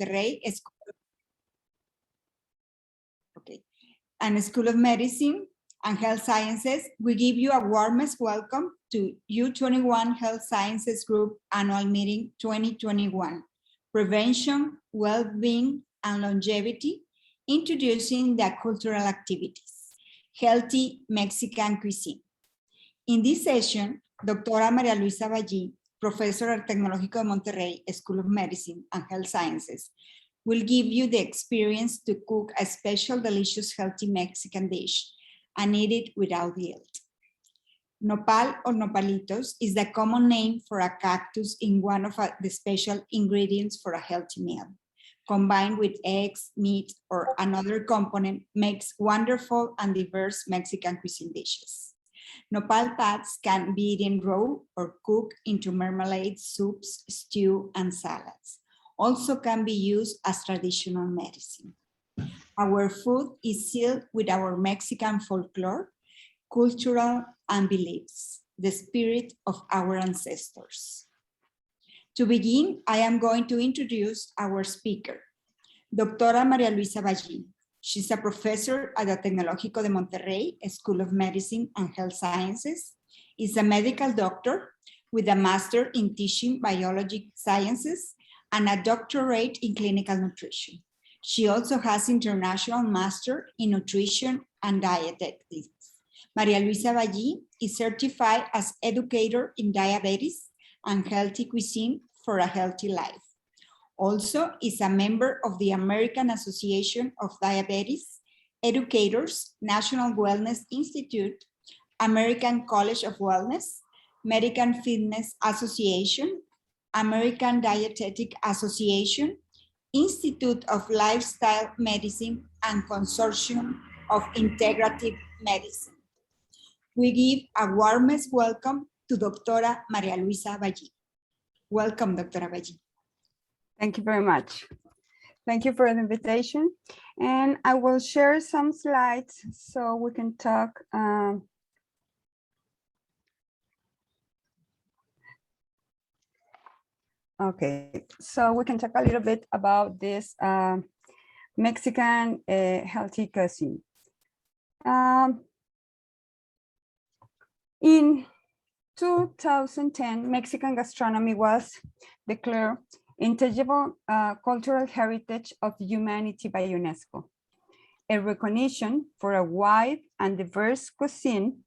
Monterrey School of Medicine and Health Sciences, we give you a warmest welcome to U21 Health Sciences Group Annual Meeting 2021, Prevention, Wellbeing, and Longevity, introducing the cultural activities, Healthy Mexican Cuisine. In this session, Doctora María Luisa Balli, Professor at Tecnológico de Monterrey School of Medicine and Health Sciences, will give you the experience to cook a special, delicious, healthy Mexican dish and eat it without guilt. Nopal or Nopalitos is the common name for a cactus in one of the special ingredients for a healthy meal. Combined with eggs, meat, or another component makes wonderful and diverse Mexican cuisine dishes. Nopal pads can be eaten raw or cooked into marmalades, soups, stew, and salads. Also can be used as traditional medicine. Our food is sealed with our Mexican folklore, cultural and beliefs, the spirit of our ancestors. To begin, I am going to introduce our speaker, Doctora María Luisa Balli. She's a professor at the Tecnológico de Monterrey School of Medicine and Health Sciences, is a medical doctor with a master in teaching biology sciences and a doctorate in clinical nutrition. She also has international master in nutrition and dietetics. María Luisa Balli is certified as educator in diabetes and healthy cuisine for a healthy life. Also is a member of the American Association of Diabetes Educators, National Wellness Institute, American College of Wellness, American Fitness Association, American Dietetic Association, Institute of Lifestyle Medicine, and Consortium of Integrative Medicine. We give a warmest welcome to Doctora María Luisa Balli. Welcome, Doctora Balli. Thank you very much. Thank you for the invitation. And I will share some slides so we can talk. Okay, so we can talk a little bit about this Mexican healthy cuisine. In 2010, Mexican gastronomy was declared intangible cultural heritage of humanity by UNESCO, a recognition for a wide and diverse cuisine.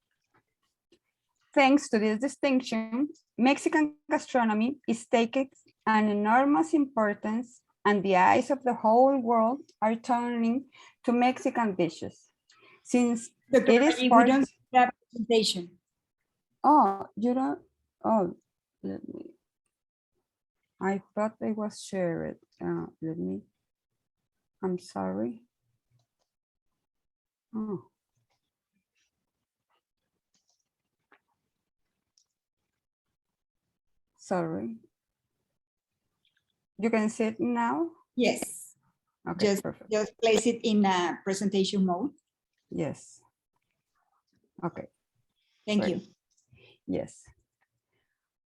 Thanks to this distinction, Mexican gastronomy is taking an enormous importance, and the eyes of the whole world are turning to Mexican dishes. Since Dr. it is Balli, part... we don't see that presentation. Oh, you don't? Oh, let me... I thought they was shared. Let me... I'm sorry. Oh. Sorry. You can see it now? Yes. Okay, just place it in presentation mode. Yes. Okay. Thank you. Yes.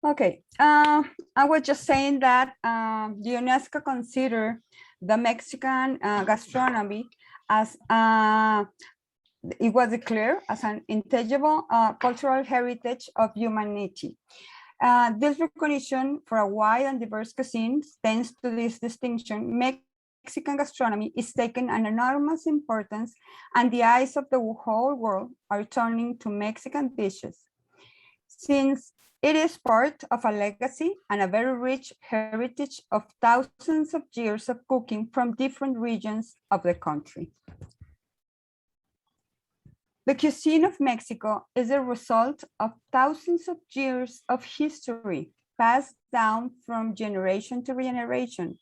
Okay. I was just saying that the UNESCO consider the Mexican gastronomy as it was declared as an intangible cultural heritage of humanity. This recognition for a wide and diverse cuisine, thanks to this distinction, Mexican gastronomy is taking an enormous importance, and the eyes of the whole world are turning to Mexican dishes, since it is part of a legacy and a very rich heritage of thousands of years of cooking from different regions of the country. The cuisine of Mexico is a result of thousands of years of history passed down from generation to generation,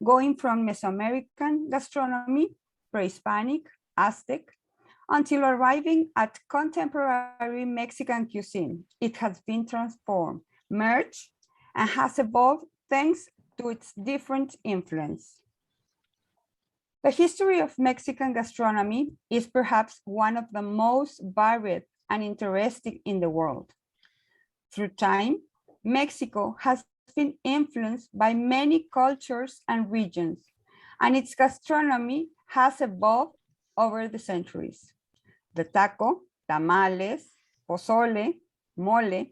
going from Mesoamerican gastronomy, pre-Hispanic, Aztec, until arriving at contemporary Mexican cuisine. It has been transformed, merged, and has evolved thanks to its different influence. The history of Mexican gastronomy is perhaps one of the most varied and interesting in the world. Through time, Mexico has been influenced by many cultures and regions, and its gastronomy has evolved over the centuries. The taco, tamales, pozole, mole,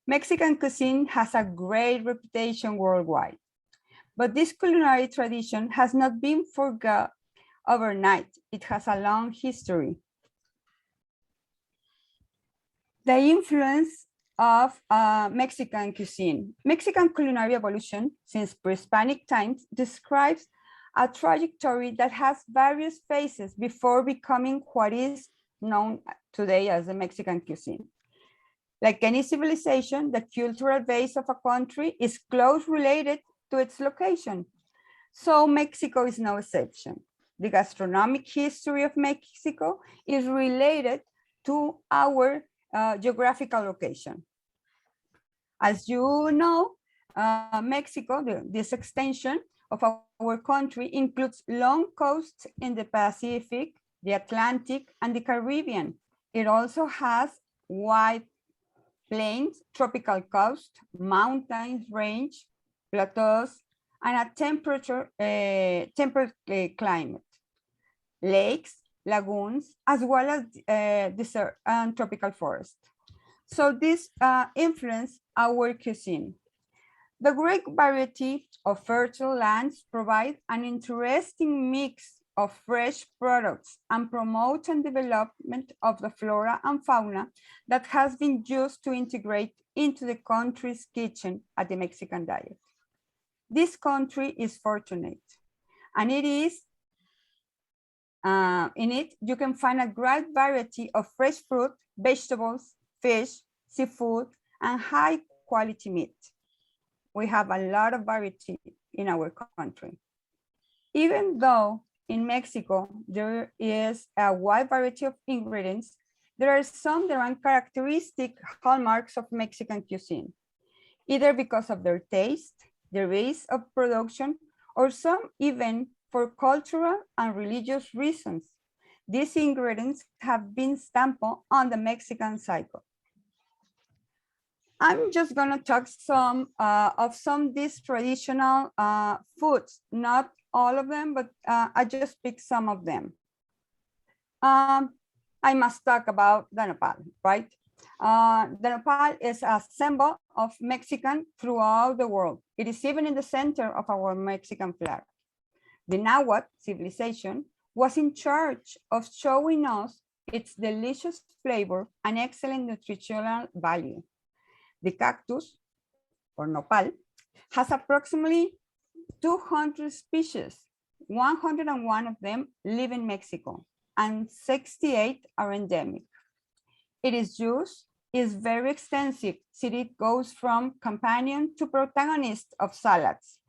Mexican cuisine has a great reputation worldwide. But this culinary tradition has not been forgot overnight. It has a long history. The influence of Mexican cuisine. Mexican culinary evolution since pre-Hispanic times describes a trajectory that has various phases before becoming what is known today as the Mexican cuisine. Like any civilization, the cultural base of a country is closely related to its location. So Mexico is no exception. The gastronomic history of Mexico is related to our geographical location. As you know, Mexico, this extension of our country includes long coasts in the Pacific, the Atlantic, and the Caribbean. It also has wide plains, tropical coast, mountains range, plateaus, and a temperate climate, lakes, lagoons, as well as desert and tropical forest. So this influence our cuisine. The great variety of fertile lands provide an interesting mix of fresh products and promote and development of the flora and fauna that has been used to integrate into the country's kitchen at the Mexican diet. This country is fortunate, and it is in it you can find a great variety of fresh fruit, vegetables, fish, seafood, and high quality meat. We have a lot of variety in our country. Even though in Mexico there is a wide variety of ingredients, there are some that are characteristic hallmarks of Mexican cuisine, either because of their taste, the ease of production, or some even for cultural and religious reasons. These ingredients have been stamped on the Mexican cycle. I'm just gonna talk some of these traditional foods, not all of them, but I just picked some of them. I must talk about the nopal, right? The nopal is a symbol of Mexican throughout the world. It is even in the center of our Mexican flag. The Nahuatl civilization was in charge of showing us its delicious flavor and excellent nutritional value. The cactus, or nopal, has approximately 200 species. 101 of them live in Mexico, and 68 are endemic. Its use is very extensive, since it goes from companion to protagonist of salads,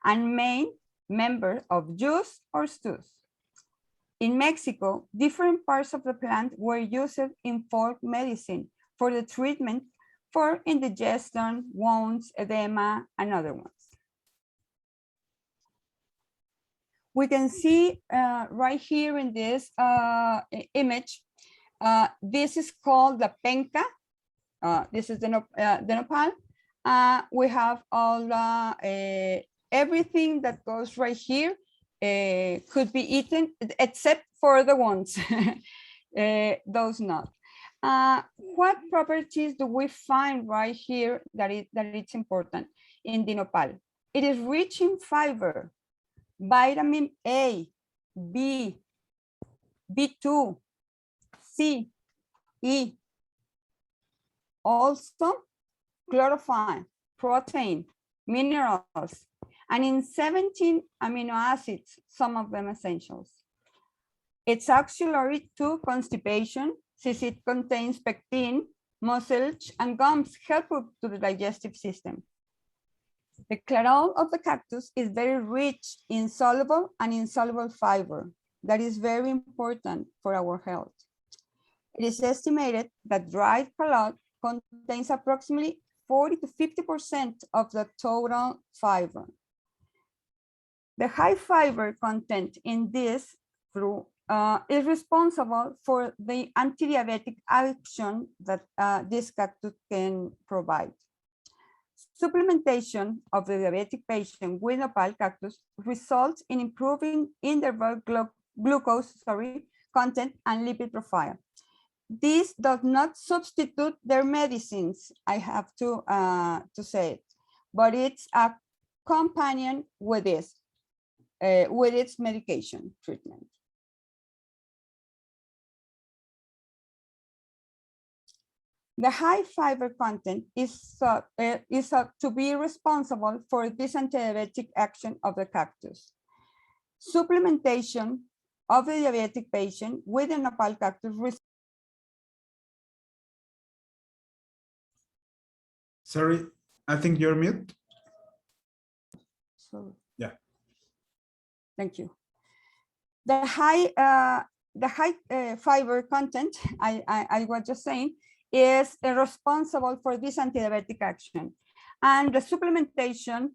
and main member of juice or stews. In Mexico, different parts of the plant were used in folk medicine for the treatment for indigestion, wounds, edema, and other ones. We can see right here in this image, this is called the Penca. This is the nopal. We have all everything that goes right here could be eaten except for the ones, those not. What properties do we find right here that it's important in the nopal? It is rich in fiber, vitamin A, B, B2, C, E. Also, chlorophyll, protein, minerals, and in 17 amino acids, some of them essentials. It's auxiliary to constipation, since it contains pectin, mucilage, and gums helpful to the digestive system. The clarol of the cactus is very rich in soluble and insoluble fiber. That is very important for our health. It is estimated that dried shallot contains approximately 40 to 50% of the total fiber. The high fiber content in this fruit is responsible for the anti-diabetic action that this cactus can provide. Supplementation of the diabetic patient with nopal cactus results in improving interval glucose content and lipid profile. This does not substitute their medicines, I have to say it, but it's a companion with this, with its medication treatment. The high fiber content is thought to be responsible for this antidiabetic action of the cactus. Supplementation of the diabetic patient with the nopal cactus. Sorry, I think you're mute. So, yeah. Thank you. The high fiber content, I was just saying, is responsible for this antidiabetic action. And the supplementation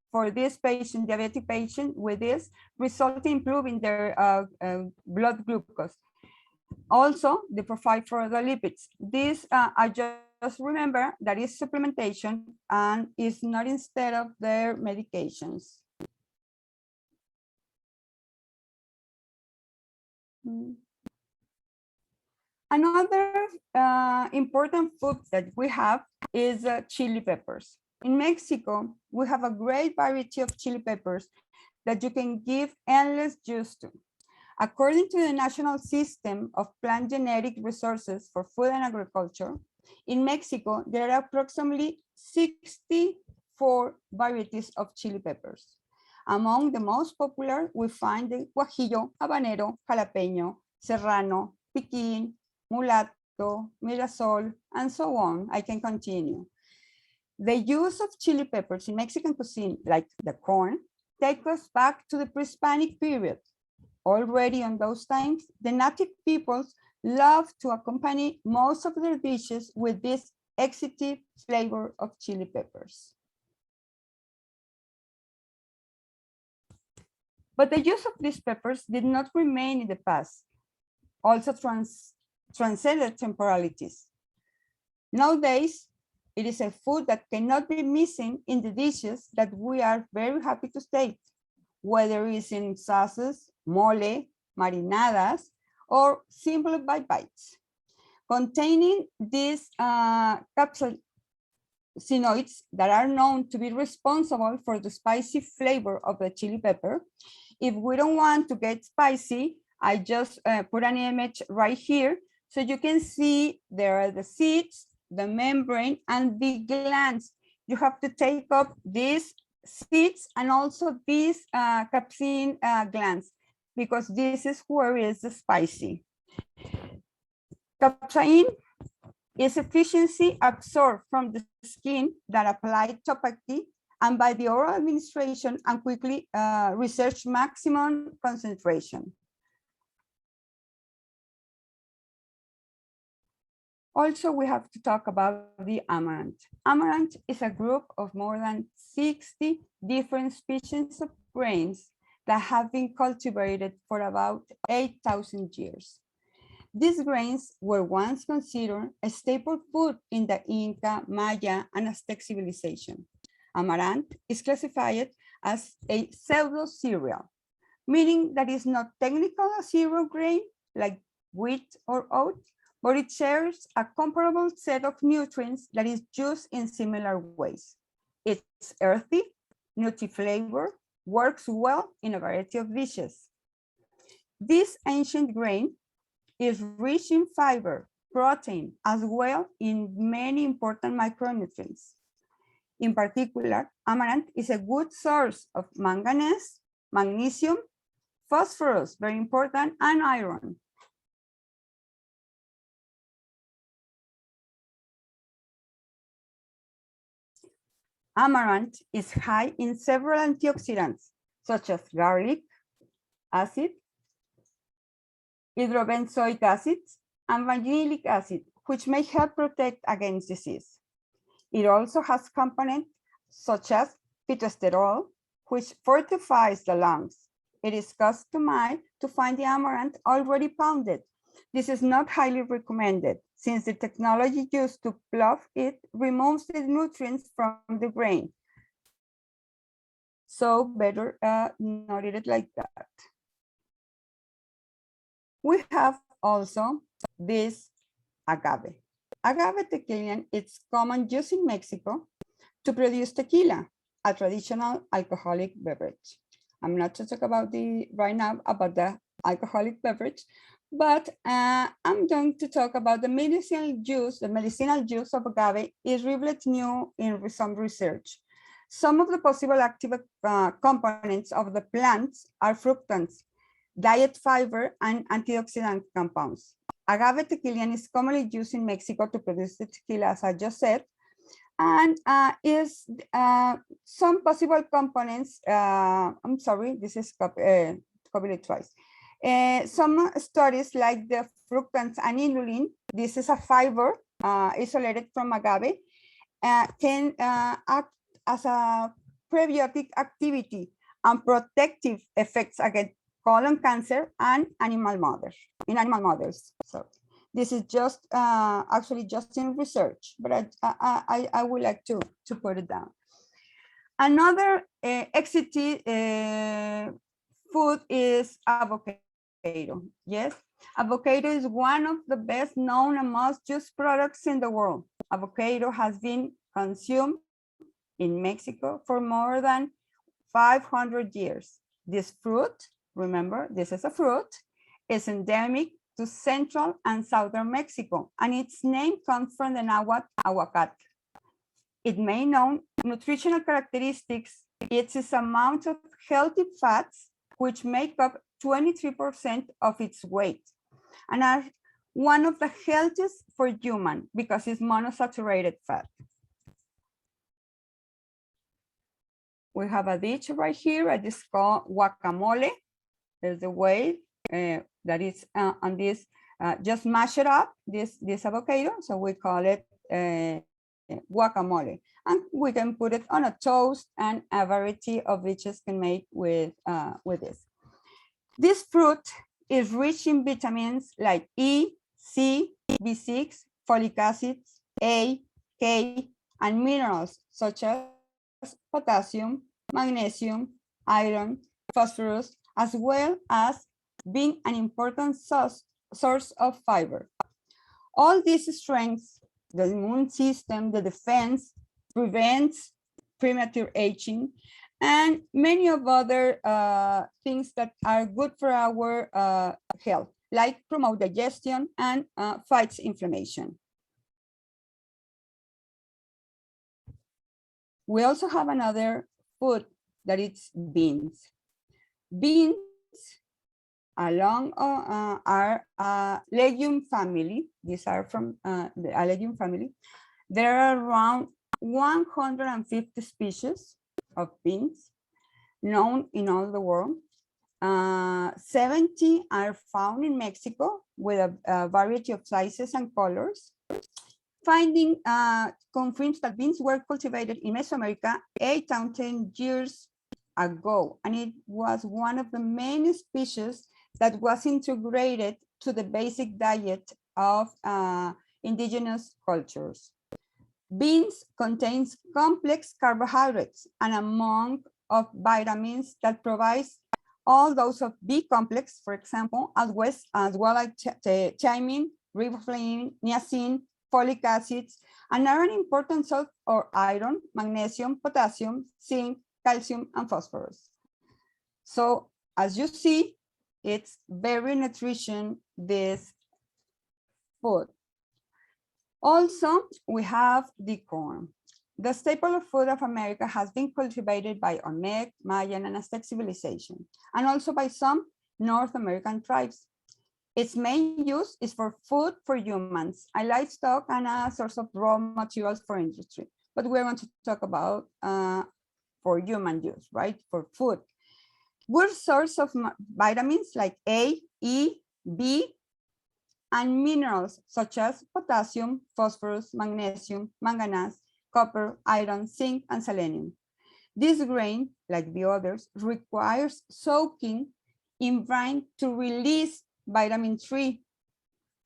for this patient, diabetic patient with this, result in improving their blood glucose. Also, the profile for the lipids. This, I just remember that is supplementation and is not instead of their medications. Another important food that we have is chili peppers. In Mexico, we have a great variety of chili peppers that you can give endless use to. According to the National System of Plant Genetic Resources for Food and Agriculture, in Mexico, there are approximately 64 varieties of chili peppers. Among the most popular, we find the guajillo, habanero, jalapeño, serrano, piquín, mulatto, mirasol, and so on. I can continue. The use of chili peppers in Mexican cuisine, like the corn, takes us back to the pre-Hispanic period. Already on those times, the native peoples loved to accompany most of their dishes with this exquisite flavor of chili peppers. But the use of these peppers did not remain in the past, also transcended temporalities. Nowadays, it is a food that cannot be missing in the dishes that we are very happy to taste, whether it's in sauces, mole, marinadas, or simply by bites. Containing these capsaicinoids that are known to be responsible for the spicy flavor of the chili pepper. If we don't want to get spicy, I just put an image right here. So you can see there are the seeds, the membrane, and the glands. You have to take up these seeds and also these capsaicin glands, because this is where is the spicy. Capsaicin is efficiency absorbed from the skin that applied topically and by the oral administration and quickly research maximum concentration. Also, we have to talk about the amaranth. Amaranth is a group of more than 60 different species of grains that have been cultivated for about 8,000 years. These grains were once considered a staple food in the Inca, Maya, and Aztec civilization. Amaranth is classified as a pseudo-cereal, meaning that it's not technically a cereal grain like wheat or oat, but it shares a comparable set of nutrients that is used in similar ways. It's earthy, nutty flavor, works well in a variety of dishes. This ancient grain is rich in fiber, protein, as well in many important micronutrients. In particular, amaranth is a good source of manganese, magnesium, phosphorus, very important, and iron. Amaranth is high in several antioxidants, such as garlic acid, hydrobenzoic acid, and vanillic acid, which may help protect against disease. It also has components such as phytosterol, which fortifies the lungs. It is customary to find the amaranth already pounded. This is not highly recommended since the technology used to plough it removes the nutrients from the grain. So better not eat it like that. We have also this agave. Agave tequila, it's common use in Mexico to produce tequila, a traditional alcoholic beverage. I'm not to talk about right now about the alcoholic beverage, but I'm going to talk about the medicinal use. The medicinal use of agave is relatively new in some research. Some of the possible active components of the plants are fructans, diet fiber, and antioxidant compounds. Agave tequila is commonly used in Mexico to produce the tequila, as I just said, and is some possible components. I'm sorry, this is copied twice. Some studies like the fructans and inulin, this is a fiber isolated from agave, can act as a prebiotic activity and protective effects against colon cancer and animal models. So this is just actually just in research, but I would like to put it down. Another exciting food is avocado. Yes, avocado is one of the best known and most used products in the world. Avocado has been consumed in Mexico for more than 500 years. This fruit, remember, this is a fruit, is endemic to central and southern Mexico, and its name comes from the Nahuatl aguacate. Its main known nutritional characteristics, its amount of healthy fats, which make up 23% of its weight, and are one of the healthiest for human because it's monosaturated fat. We have a dish right here. It is called guacamole. There's the way that is on this. Just mash it up, this avocado. So we call it guacamole. And we can put it on a toast, and a variety of dishes can make with this. This fruit is rich in vitamins like E, C, B6, folic acids, A, K, and minerals such as potassium, magnesium, iron, phosphorus, as well as being an important source of fiber. All these strengths, the immune system, the defense, prevents premature aging, and many of other things that are good for our health, like promote digestion and fights inflammation. We also have another food that is beans. Beans are a legume family. These are from a legume family. There are around 150 species of beans known in all the world. 70 are found in Mexico with a variety of sizes and colors. Finding confirms that beans were cultivated in Mesoamerica 8,000 years ago, and it was one of the main species that was integrated to the basic diet of indigenous cultures. Beans contains complex carbohydrates and among of vitamins that provides all those of B complex, for example, as well as thiamine, riboflavin, niacin, folic acids, and are an important salt or iron, magnesium, potassium, zinc, calcium, and phosphorus. So as you see, it's very nutritious, this food. Also, we have the corn. The staple of food of America has been cultivated by Olmec, Mayan, and Aztec civilization, and also by some North American tribes. Its main use is for food for humans, and livestock, and a source of raw materials for industry. But we're going to talk about for human use, right? For food. Good source of vitamins like A, E, B, and minerals such as potassium, phosphorus, magnesium, manganese, copper, iron, zinc, and selenium. This grain, like the others, requires soaking in brine to release vitamin 3,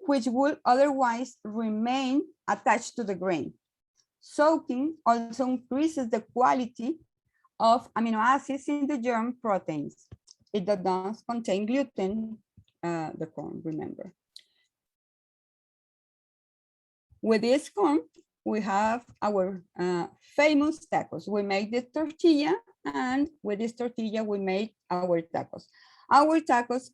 which would otherwise remain attached to the grain. Soaking also increases the quality of amino acids in the germ proteins. It does not contain gluten, the corn, remember. With this corn, we have our famous tacos. We made the tortilla, and with this tortilla, we made our tacos. Our tacos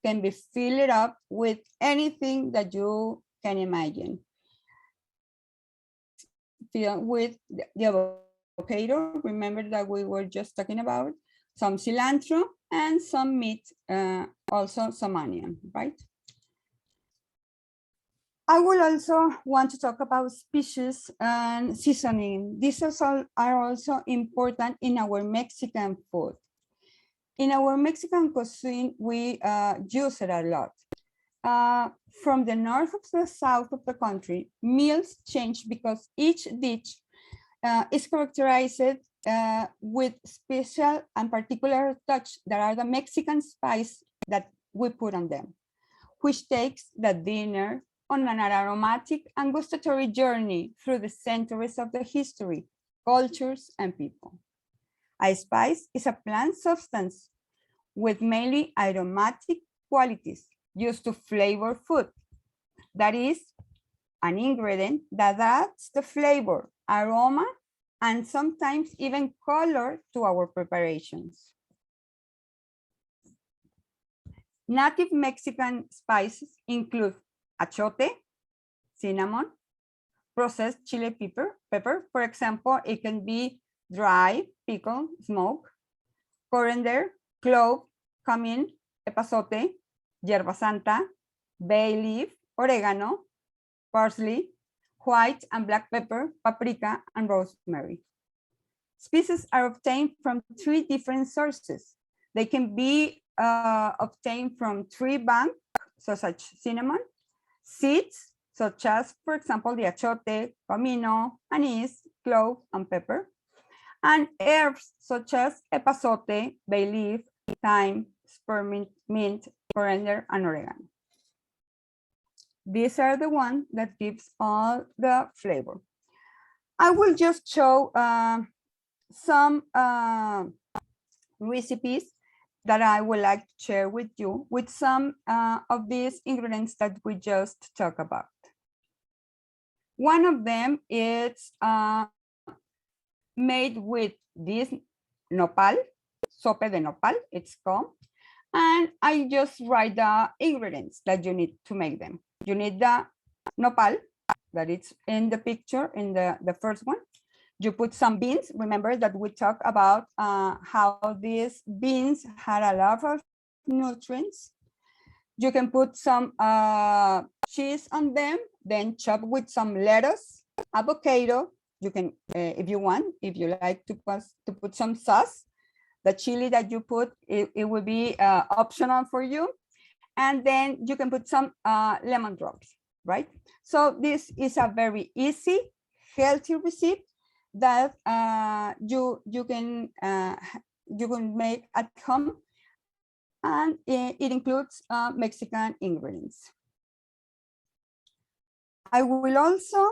can be filled up with anything that you can imagine. Filled with the avocado, remember that we were just talking about, some cilantro and some meat, also some onion, right? I will also want to talk about species and seasoning. These are also important in our Mexican food. In our Mexican cuisine, we use it a lot. From the north of the south of the country, meals change because each dish is characterized with special and particular touch that are the Mexican spice that we put on them, which takes the dinner on an aromatic and gustatory journey through the centuries of the history, cultures, and people. A spice is a plant substance with mainly aromatic qualities used to flavor food. That is, an ingredient that adds the flavor, aroma, and sometimes even color to our preparations. Native Mexican spices include achote, cinnamon, processed chili pepper. For example, it can be dry, pickle, smoke, coriander, clove, cumin, epazote, yerba santa, bay leaf, oregano, parsley, white and black pepper, paprika, and rosemary. Spices are obtained from 3 different sources. They can be obtained from tree bark, such as cinnamon, seeds, such as, for example, the achote, comino, anise, clove, and pepper, and herbs such as epazote, bay leaf, thyme, spearmint, mint, coriander, and oregano. These are the ones that gives all the flavor. I will just show some recipes that I would like to share with you with some of these ingredients that we just talked about. One of them is made with this Nopal Sope de Nopal, it's called. And I just write the ingredients that you need to make them. You need the Nopal, that it's in the picture, in the first one. You put some beans. Remember that we talked about how these beans had a lot of nutrients. You can put some cheese on them, then chop with some lettuce, avocado. You can, if you want, if you like to put some sauce, the chili that you put, it will be optional for you. And then you can put some lemon drops, right? So this is a very easy, healthy recipe that you can make at home, and it includes Mexican ingredients. I will also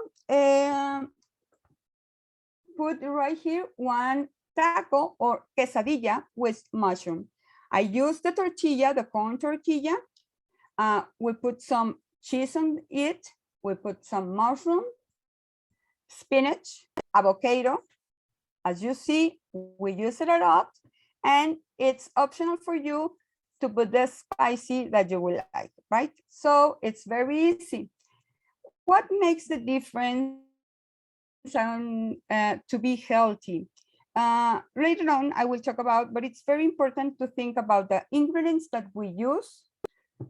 put right here one taco or quesadilla with mushroom. I use the tortilla, the corn tortilla. We put some cheese on it. We put some mushroom, spinach, avocado. As you see, we use it a lot, and it's optional for you to put the spicy that you will like, right? So it's very easy. What makes the difference to be healthy? Later on, I will talk about, but it's very important to think about the ingredients that we use,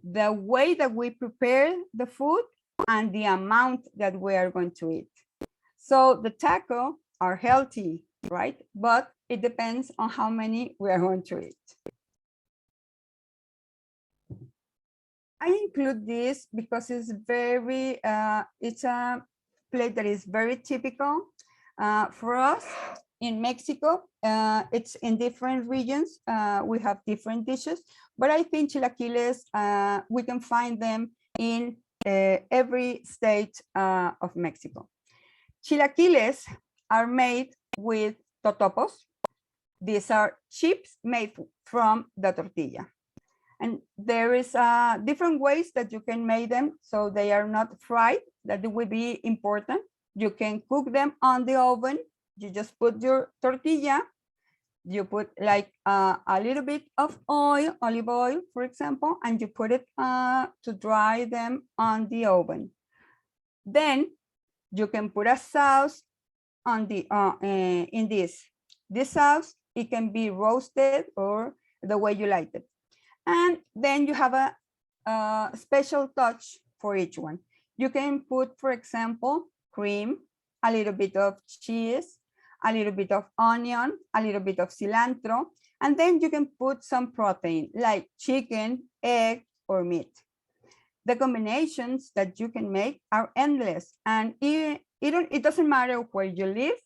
the way that we prepare the food, and the amount that we are going to eat. So the taco are healthy, right? But it depends on how many we are going to eat. I include this because it's very, it's a plate that is very typical for us in Mexico. It's in different regions. We have different dishes, but I think chilaquiles, we can find them in every state of Mexico. Chilaquiles are made with totopos. These are chips made from the tortilla. And there is different ways that you can make them so they are not fried. That will be important. You can cook them on the oven. You just put your tortilla. You put like a little bit of oil, olive oil, for example, and you put it to dry them on the oven. Then you can put a sauce on the in this. This sauce, it can be roasted or the way you like it. And then you have a special touch for each one. You can put, for example, cream, a little bit of cheese, a little bit of onion, a little bit of cilantro, and then you can put some protein like chicken, egg, or meat. The combinations that you can make are endless, and it doesn't matter where you live.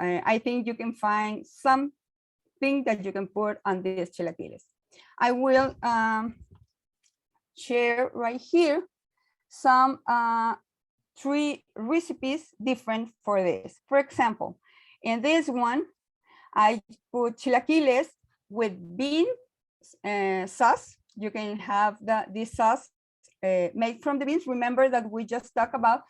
I think you can find something that you can put on these chilaquiles. I will share right here some 3 recipes different for this. For example, in this one, I put chilaquiles with bean sauce. You can have this sauce made from the beans. Remember that we just talked about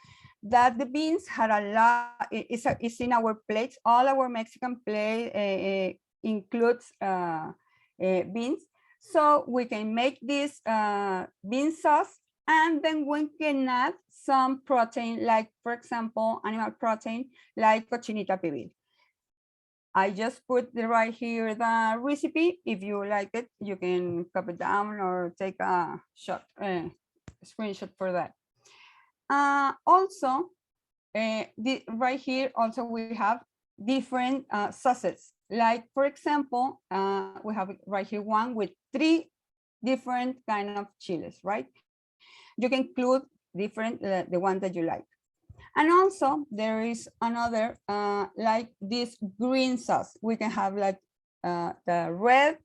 that the beans had a lot, it's in our plates. All our Mexican plate includes beans. So we can make this bean sauce, and then we can add some protein, like, for example, animal protein, like cochinita pibil. I just put right here the recipe. If you like it, you can copy it down or take a screenshot for that. Also, right here, also we have different sauces. Like, for example, we have right here one with 3 different kind of chiles, right? You can include different, the one that you like. And also there is another, like this green sauce. We can have like the red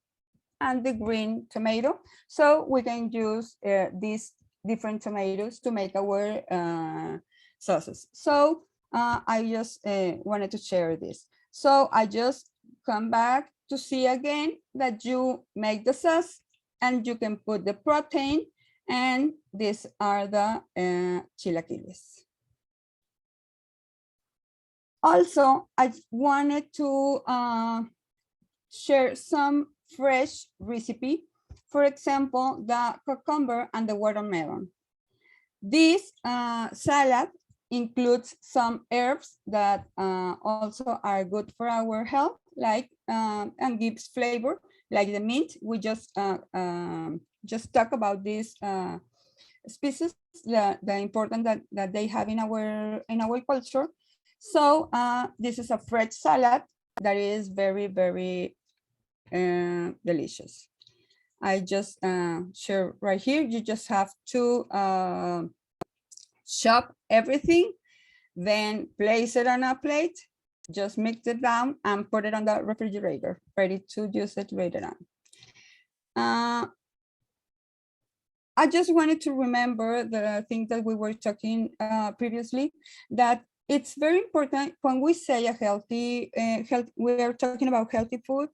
and the green tomato. So we can use these different tomatoes to make our sauces. So I just wanted to share this. So I just come back to see again that you make the sauce and you can put the protein, and these are the chilaquiles. Also, I wanted to share some fresh recipe. For example, the cucumber and the watermelon. This salad includes some herbs that also are good for our health, like and gives flavor, like the mint. We just talk about these species, the importance that they have in our culture. So this is a fresh salad that is very, very delicious. I just share right here. You just have to chop everything, then place it on a plate, just mix it down and put it on the refrigerator, ready to use it later on. I just wanted to remember the thing that we were talking previously, that it's very important when we say a healthy, we are talking about healthy food.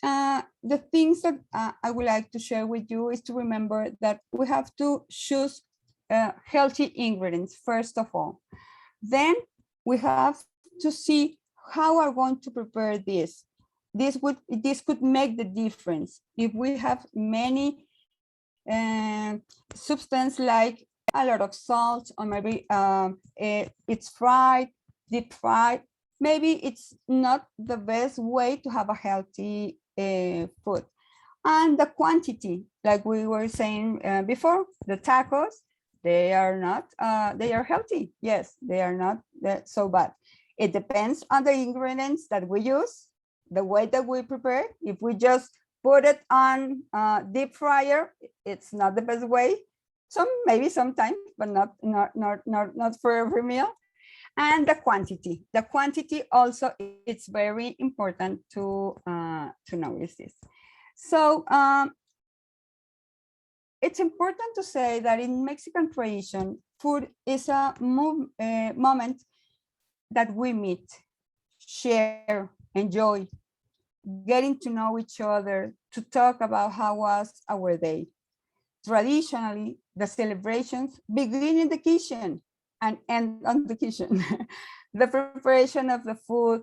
The things that I would like to share with you is to remember that we have to choose healthy ingredients, first of all. Then we have to see how we're going to prepare this. This could make the difference. If we have many substance like a lot of salt, or maybe it's fried, deep fried, maybe it's not the best way to have a healthy food. And the quantity, like we were saying before, the tacos, they are not, they are healthy. Yes, they are not so bad. It depends on the ingredients that we use, the way that we prepare. If we just put it on deep fryer, it's not the best way. Maybe sometimes, but not for every meal. And the quantity also, it's very important to notice this. So it's important to say that in Mexican tradition, food is a moment that we meet, share, enjoy, getting to know each other, to talk about how was our day. Traditionally, the celebrations begin in the kitchen and end on the kitchen. The preparation of the food,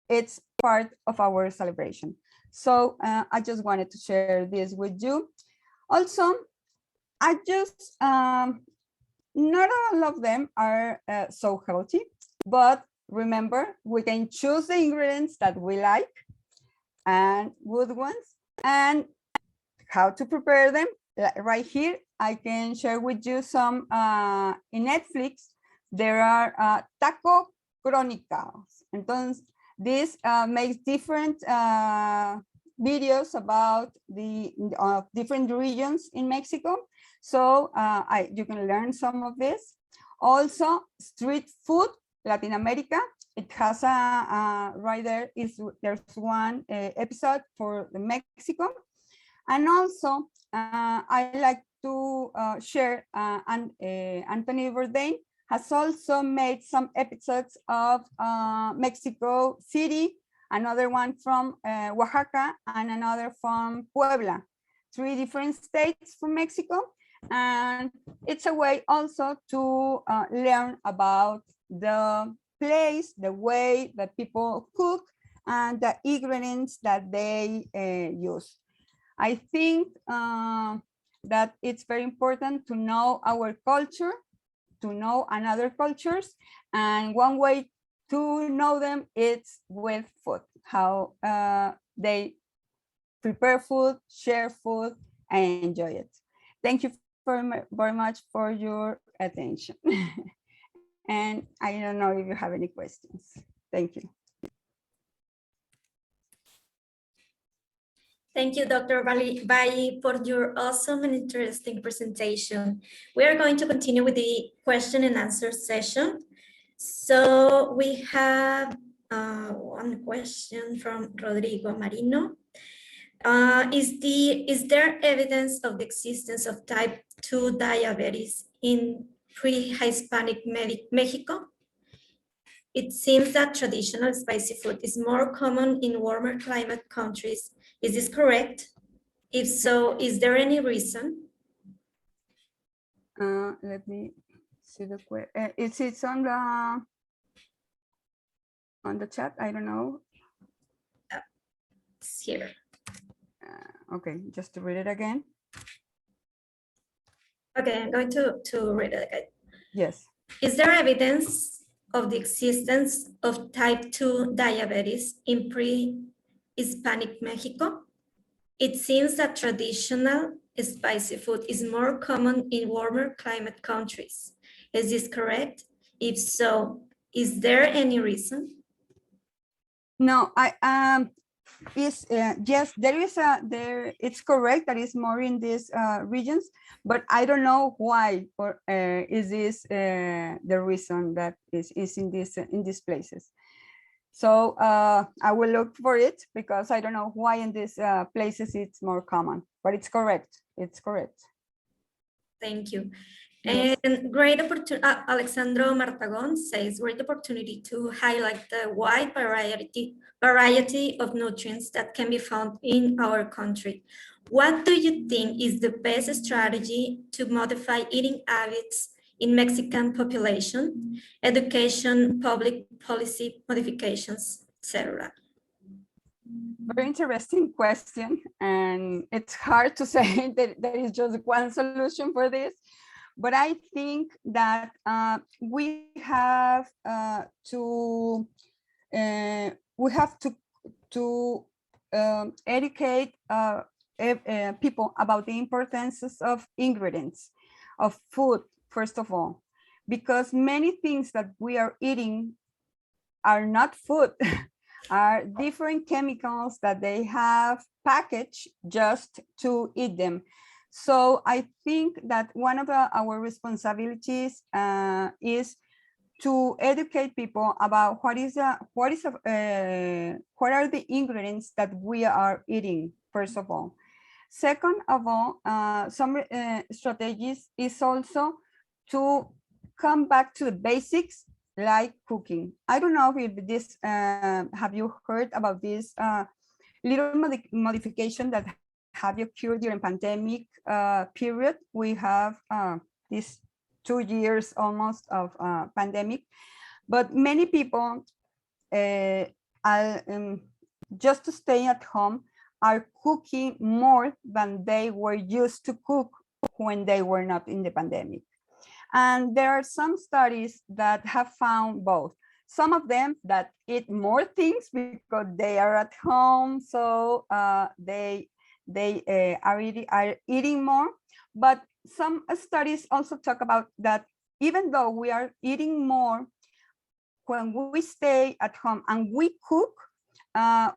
it's part of our celebration. So I just wanted to share this with you. Also, I just, not all of them are so healthy, but remember, we can choose the ingredients that we like and good ones, and how to prepare them. Right here, I can share with you some, in Netflix, there are taco crónicas. Entonces, this makes different videos about the different regions in Mexico. So you can learn some of this. Also, street food, Latin America. It has right there's one episode for Mexico. And also, I like to share, and Anthony Bourdain has also made some episodes of Mexico City, another one from Oaxaca, and another from Puebla, 3 different states from Mexico. And it's a way also to learn about the place, the way that people cook, and the ingredients that they use. I think that it's very important to know our culture, to know another cultures, and one way to know them is with food, how they prepare food, share food, and enjoy it. Thank you very much for your attention. And I don't know if you have any questions. Thank you. Thank you, Dr. Balli, for your awesome and interesting presentation. We are going to continue with the question and answer session. So we have one question from Rodrigo Marino. Is there evidence of the existence of type 2 diabetes in pre-Hispanic Mexico? It seems that traditional spicy food is more common in warmer climate countries. Is this correct? If so, is there any reason? Let me see the question. It's on the chat. I don't know. It's here. Okay, just to read it again. Okay, I'm going to read it again. Yes. Is there evidence of the existence of type 2 diabetes in pre-Hispanic Mexico? It seems that traditional spicy food is more common in warmer climate countries. Is this correct? If so, is there any reason? No, yes, it's correct that it's more in these regions, but I don't know why, or is this the reason that is in these places. So I will look for it, because I don't know why in these places it's more common, but it's correct. It's correct. Thank you. Yes. And great opportunity, Alexandro Martagon says, great opportunity to highlight the wide variety of nutrients that can be found in our country. What do you think is the best strategy to modify eating habits in Mexican population, education, public policy modifications, etc.? Very interesting question, and it's hard to say that there is just one solution for this, but I think that we have to educate people about the importance of ingredients of food, first of all, because many things that we are eating are not food. Are different chemicals that they have packaged just to eat them. So I think that one of our responsibilities is to educate people about what are the ingredients that we are eating, first of all. Second of all, some strategies is also to come back to the basics like cooking. I don't know if this, have you heard about this little modification that have occurred during pandemic period? We have this 2 years almost of pandemic, but many people just to stay at home are cooking more than they were used to cook when they were not in the pandemic. And there are some studies that have found both. Some of them that eat more things because they are at home, so they are eating more. But some studies also talk about that even though we are eating more, when we stay at home and we cook,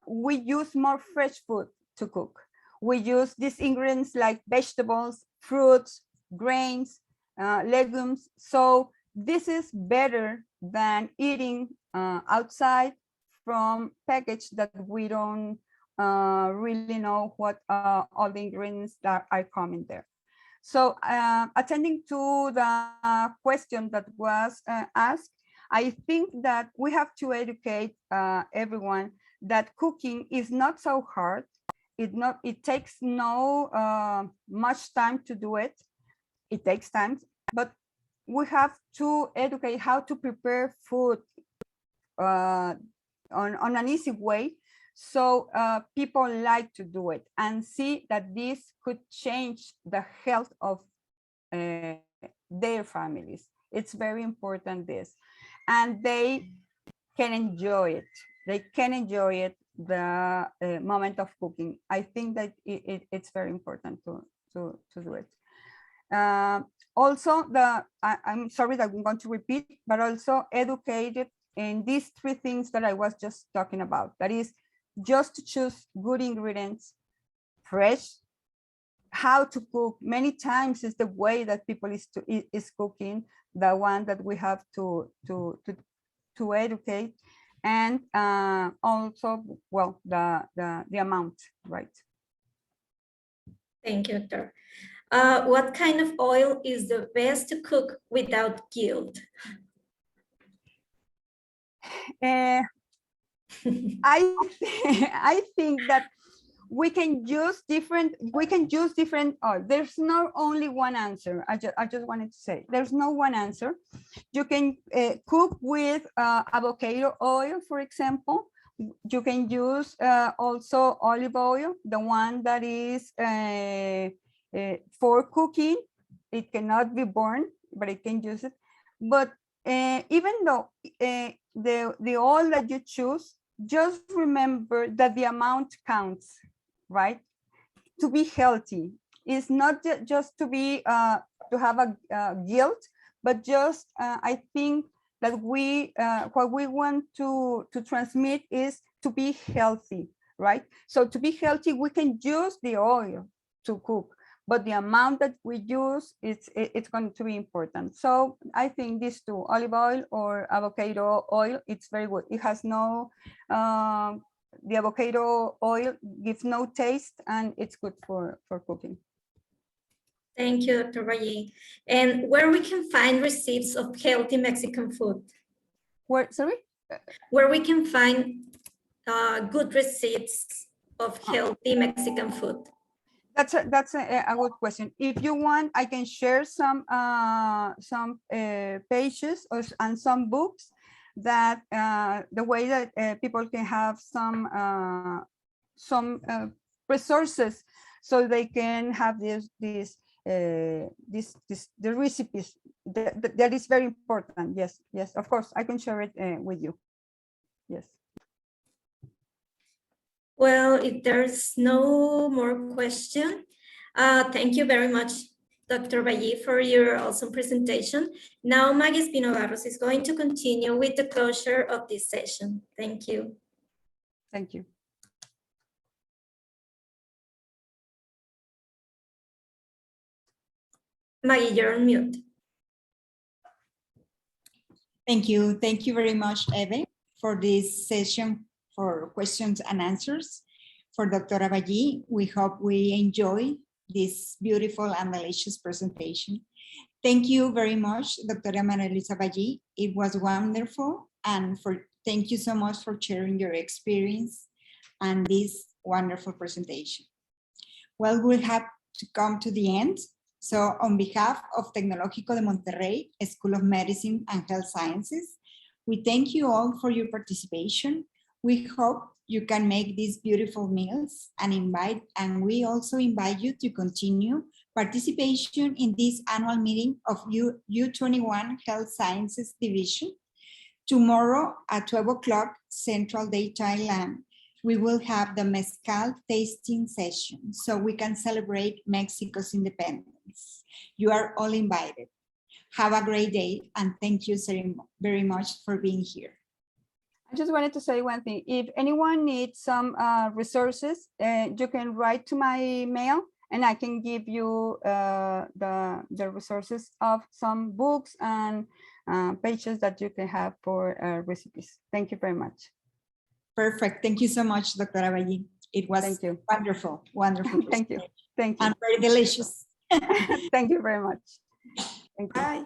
we use more fresh food to cook. We use these ingredients like vegetables, fruits, grains, legumes. So this is better than eating outside from package that we don't really know what all the ingredients that are coming there. So attending to the question that was asked, I think that we have to educate everyone that cooking is not so hard. It takes no much time to do it. It takes time, but we have to educate how to prepare food on an easy way, so people like to do it and see that this could change the health of their families. It's very important, this, and they can enjoy it. They can enjoy it, the moment of cooking. I think that it's very important to do it. Also, I'm sorry that I'm going to repeat, but also educated in these 3 things that I was just talking about. That is just to choose good ingredients, fresh, how to cook. Many times is the way that people is cooking, the one that we have to educate, and also, well, the amount, right? Thank you, Doctor. What kind of oil is the best to cook without guilt? I think that we can use different oil. There's not only one answer. I just wanted to say there's no one answer. You can cook with avocado oil, for example. You can use also olive oil, the one that is for cooking. It cannot be burned, but it can use it. But even though the oil that you choose, just remember that the amount counts, right? To be healthy is not just to be to have a guilt, but just I think that what we want to transmit is to be healthy, right? So to be healthy, we can use the oil to cook, but the amount that we use, it's going to be important. So I think these 2, olive oil or avocado oil, it's very good. It has no, the avocado oil gives no taste, and it's good for cooking. Thank you, Dr. Balli. And where we can find recipes of healthy Mexican food? Where, sorry? Where we can find good recipes of healthy Mexican food? That's a good question. If you want, I can share some pages and some books that the way that people can have some resources, so they can have the recipes. That is very important. Yes, of course, I can share it with you. Yes. Well, if there's no more question, thank you very much, Dr. Balli, for your awesome presentation. Now, Maggie Espino Barros is going to continue with the closure of this session. Thank you. Thank you. Maggie, you're on mute. Thank you. Thank you very much, Eve, for this session for questions and answers. for Dr. Balli. We hope we enjoy this beautiful and delicious presentation. Thank you very much, Dr. María Luisa Balli. It was wonderful, and thank you so much for sharing your experience and this wonderful presentation. Well, we'll have to come to the end. So on behalf of Tecnológico de Monterrey, School of Medicine and Health Sciences, we thank you all for your participation. We hope you can make these beautiful meals and we also invite you to continue participation in this annual meeting of U21 Health Sciences Division. Tomorrow at 12 o'clock Central Daytime Time, we will have the mezcal tasting session so we can celebrate Mexico's independence. You are all invited. Have a great day and thank you very much for being here. I just wanted to say one thing. If anyone needs some resources, you can write to my mail and I can give you the resources of some books and pages that you can have for recipes. Thank you very much. Perfect. Thank you so much, Dr. Balli. It was Thank you. Wonderful, wonderful. Thank you. Thank you. And very delicious. Thank you very much. Thank you. Bye.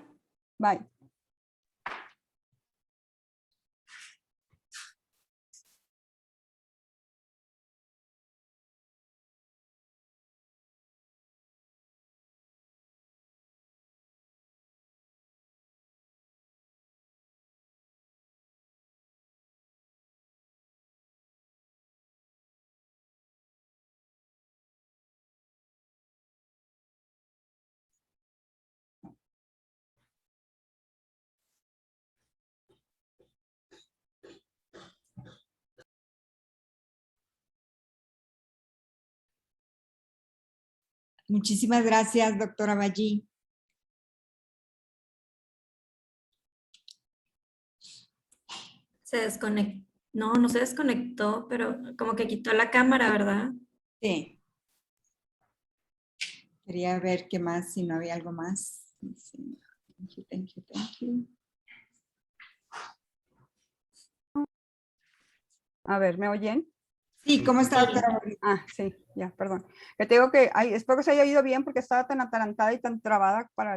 Bye. Muchísimas gracias, doctora Balli. Se desconectó. No, no se desconectó, pero como que quitó la cámara, ¿verdad? Sí. Quería ver qué más, si no había algo más. Sí. Thank you, thank you, thank you. A ver, ¿me oyen? Sí, ¿cómo está, doctora Balli? Ah, sí, ya, perdón. Que te digo que, espero que se haya oído bien porque estaba tan atarantada y tan trabada para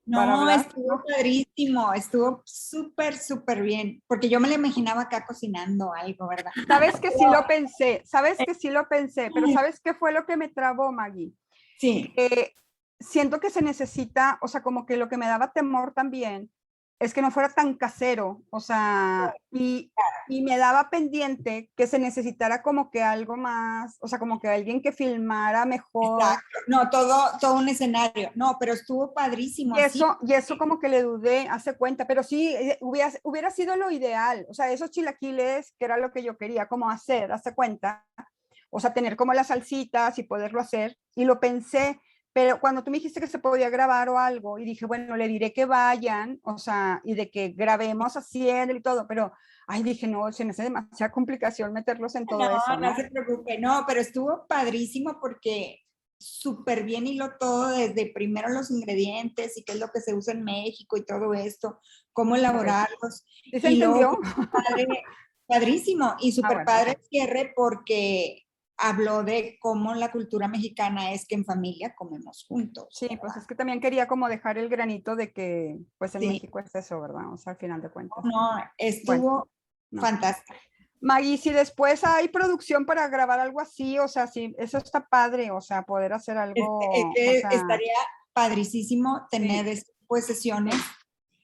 No, hablar, estuvo ¿no? padrísimo, estuvo súper bien, porque yo me lo imaginaba acá cocinando algo, ¿verdad? Sabes que sí lo pensé, pero ¿sabes qué fue lo que me trabó, Maggie? Sí. Siento que se necesita, o sea, como que lo que me daba temor también es que no fuera tan casero, o sea, y me daba pendiente que se necesitara como que algo más, o sea, como que alguien que filmara mejor. Exacto. No, todo un escenario. No, pero estuvo padrísimo. Y eso como que le dudé, hace cuenta, pero sí, hubiera sido lo ideal, o sea, esos chilaquiles, que era lo que yo quería como hacer, hace cuenta, o sea, tener como las salsitas y poderlo hacer, y lo pensé, pero cuando tú me dijiste que se podía grabar o algo, y dije, bueno, le diré que vayan, o sea, y de que grabemos haciendo y todo, pero, ay, dije, no, se me hace demasiada complicación meterlos en todo eso, ¿no? No se preocupe, no, pero estuvo padrísimo porque súper bien hiló todo, desde primero los ingredientes y qué es lo que se usa en México y todo esto, cómo elaborarlos. ¿Sí se Y entendió? luego, padrísimo, y súper bueno, padre el cierre porque habló de cómo la cultura mexicana es que en familia comemos juntos. Sí, pues es que también quería como dejar el granito de que, pues en Sí. México es eso, ¿verdad? O sea, al final de cuentas. No, estuvo no. fantástico. Maggie, si después hay producción para grabar algo así, o sea, sí, eso está padre, o sea, poder hacer algo. O sea, Estaría padricísimo tener pues, sesiones.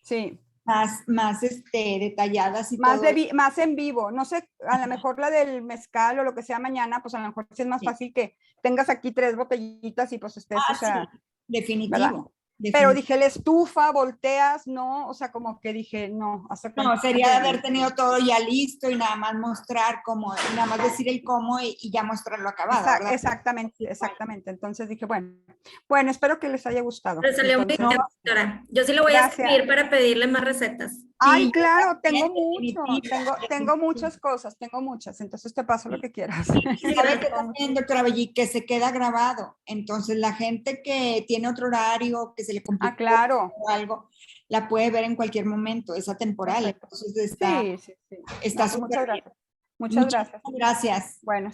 Sí. Más detalladas y más, todo. Más en vivo, no sé, a lo mejor la del mezcal o lo que sea mañana, pues a lo mejor sí es más fácil que tengas aquí 3 botellitas y pues estés, o sea, sí, definitivo, ¿verdad? Pero dije, la estufa, volteas, ¿no? O sea, como que dije, no, no, sería haber tenido todo ya listo y nada más mostrar cómo, nada más decir el cómo y ya mostrarlo acabado, ¿verdad? Exactamente. Entonces dije, bueno, espero que les haya gustado. Pero salió muy bien, doctora. Yo sí lo voy a escribir para pedirle más recetas. Ay, claro, tengo muchas cosas, entonces te paso lo que quieras. ¿Sabe qué también, doctora Balli? Que se queda grabado, entonces la gente que tiene otro horario, que se le complica o algo, la puede ver en cualquier momento, es atemporal, entonces está Muchas gracias. Muchas gracias. Bueno,